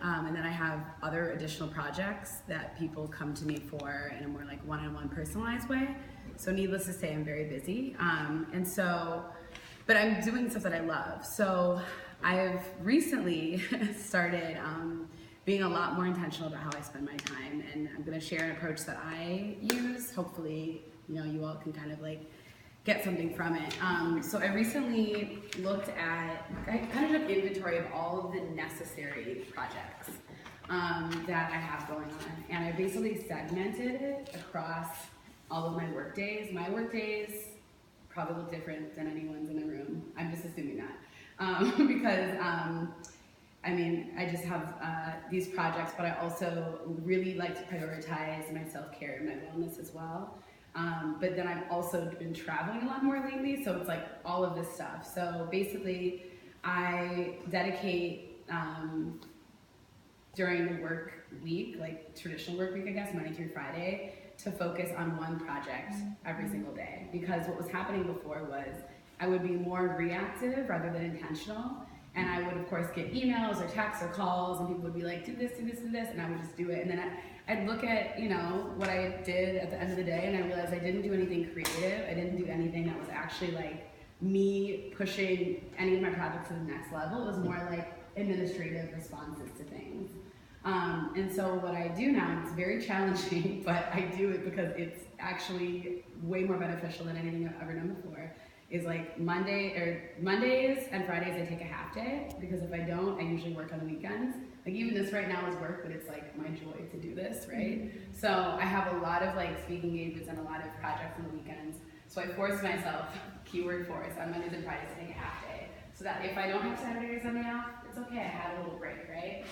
And then I have other additional projects that people come to me for in a more like one-on-one personalized way. So needless to say, I'm very busy. But I'm doing stuff that I love. So I've recently started being a lot more intentional about how I spend my time, and I'm gonna share an approach that I use. Hopefully, you all can kind of like get something from it. So I recently I kind of took inventory of all of the necessary projects that I have going on. And I basically segmented it across all of my work days. My work days probably look different than anyone's in the room. I'm just assuming that. Because I just have these projects, but I also really like to prioritize my self-care and my wellness as well. But then I've also been traveling a lot more lately, so it's like all of this stuff. So basically, I dedicate during the work week, like traditional work week, I guess, Monday through Friday, to focus on one project every single day. Because what was happening before was I would be more reactive rather than intentional. And I would, of course, get emails or texts or calls, and people would be like, do this, do this, do this, and I would just do it. And then I'd look at, what I did at the end of the day, and I realized I didn't do anything creative. I didn't do anything that was actually like me pushing any of my projects to the next level. It was more like administrative responses to things. And so what I do now, it's very challenging, but I do it because it's actually way more beneficial than anything I've ever done before, is like Mondays and Fridays I take a half day, because if I don't, I usually work on the weekends. Like even this right now is work, but it's like my joy to do this, right? So I have a lot of like speaking engagements and a lot of projects on the weekends. So I force myself, keyword force, on Mondays and Fridays to take a half day. So that if I don't have Saturday or Sunday off, it's okay, I had a little break, right?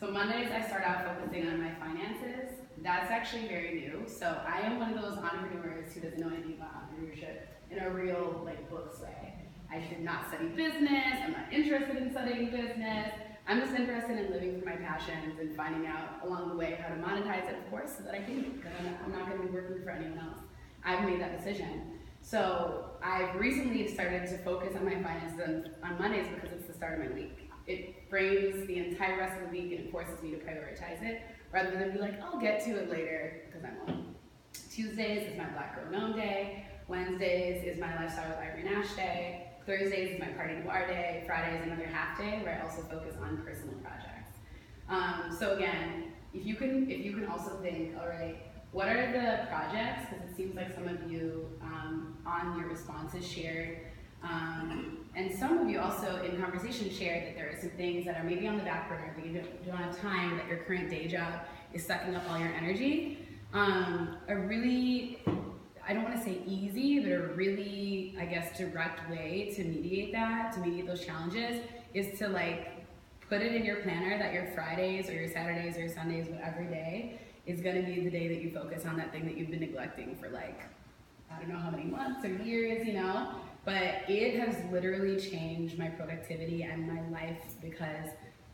So Mondays I start out focusing on my finances. That's actually very new. So I am one of those entrepreneurs who doesn't know anything about entrepreneurship in a real like books way. I did not study business, I'm not interested in studying business. I'm just interested in living for my passions and finding out along the way how to monetize it, of course, so that I can, because I'm not gonna be working for anyone else. I've made that decision. So I've recently started to focus on my finances on Mondays because it's the start of my week. It frames the entire rest of the week and it forces me to prioritize it, rather than be like, I'll get to it later, because I won't. Tuesdays is my Black Girl Known Day. Wednesdays is my Lifestyle with Irene Nash Day. Thursdays is my Party Noir Day. Friday is another half day where I also focus on personal projects. So again, if you can also think, all right, what are the projects? Because it seems like some of you on your responses shared, and some of you also in conversation shared that there are some things that are maybe on the back burner, that you don't have time, that your current day job is sucking up all your energy. I don't want to say easy, but a really, I guess, direct way to mediate those challenges is to like put it in your planner that your Fridays or your Saturdays or your Sundays, whatever day, is going to be the day that you focus on that thing that you've been neglecting for like, I don't know how many months or years, but it has literally changed my productivity and my life, because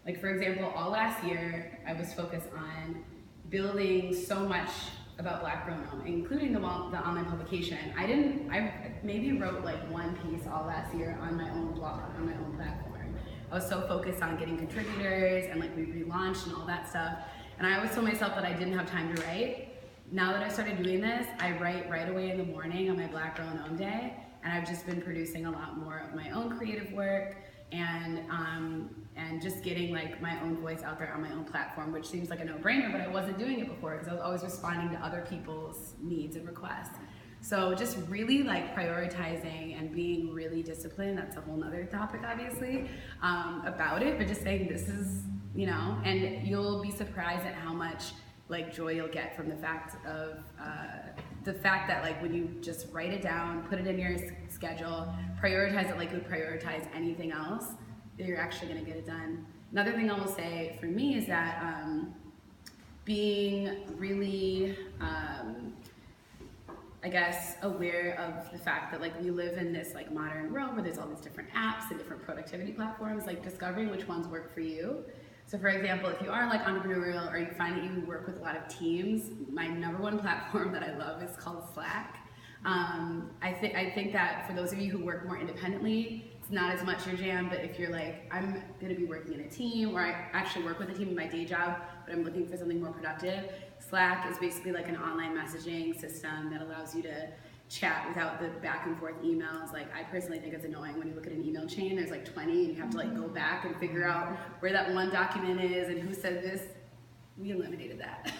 like, for example, all last year I was focused on building so much about Black Girl Known, including the online publication. I maybe wrote like one piece all last year on my own blog, on my own platform. I was so focused on getting contributors and like we relaunched and all that stuff. And I always told myself that I didn't have time to write. Now that I started doing this, I write right away in the morning on my Black Girl Known Day. And I've just been producing a lot more of my own creative work and just getting like my own voice out there on my own platform, which seems like a no-brainer, but I wasn't doing it before because I was always responding to other people's needs and requests. So just really like prioritizing and being really disciplined, that's a whole nother topic obviously, about it, but just saying this is, and you'll be surprised at how much like joy you'll get from the fact that like when you just write it down, put it in your schedule, prioritize it like you would prioritize anything else, that you're actually gonna get it done. Another thing I will say for me is that being really, I guess, aware of the fact that like we live in this like modern world where there's all these different apps and different productivity platforms, like discovering which ones work for you. So for example, if you are like entrepreneurial or you find that you work with a lot of teams, my #1 platform that I love is called Slack. I think that for those of you who work more independently, it's not as much your jam, but if you're like, I'm gonna be working in a team, or I actually work with a team in my day job, but I'm looking for something more productive, Slack is basically like an online messaging system that allows you to chat without the back and forth emails. Like, I personally think it's annoying when you look at an email chain, there's like 20 and you have to like go back and figure out where that one document is and who said this. We eliminated that.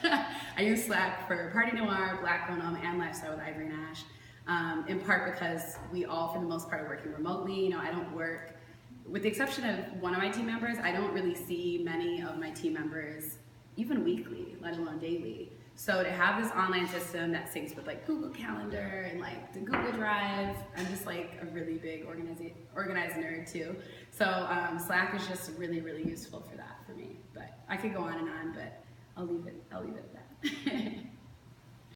I use Slack for Party Noir, Black Bonum, and Lifestyle with Ivory Nash. In part because we all, for the most part, are working remotely. You know, I don't work, with the exception of one of my team members, I don't really see many of my team members, even weekly, let alone daily. So to have this online system that syncs with like Google Calendar and like the Google Drive, I'm just like a really big organized nerd too. So Slack is just really, really useful for that for me. But I could go on and on, but I'll leave it at that.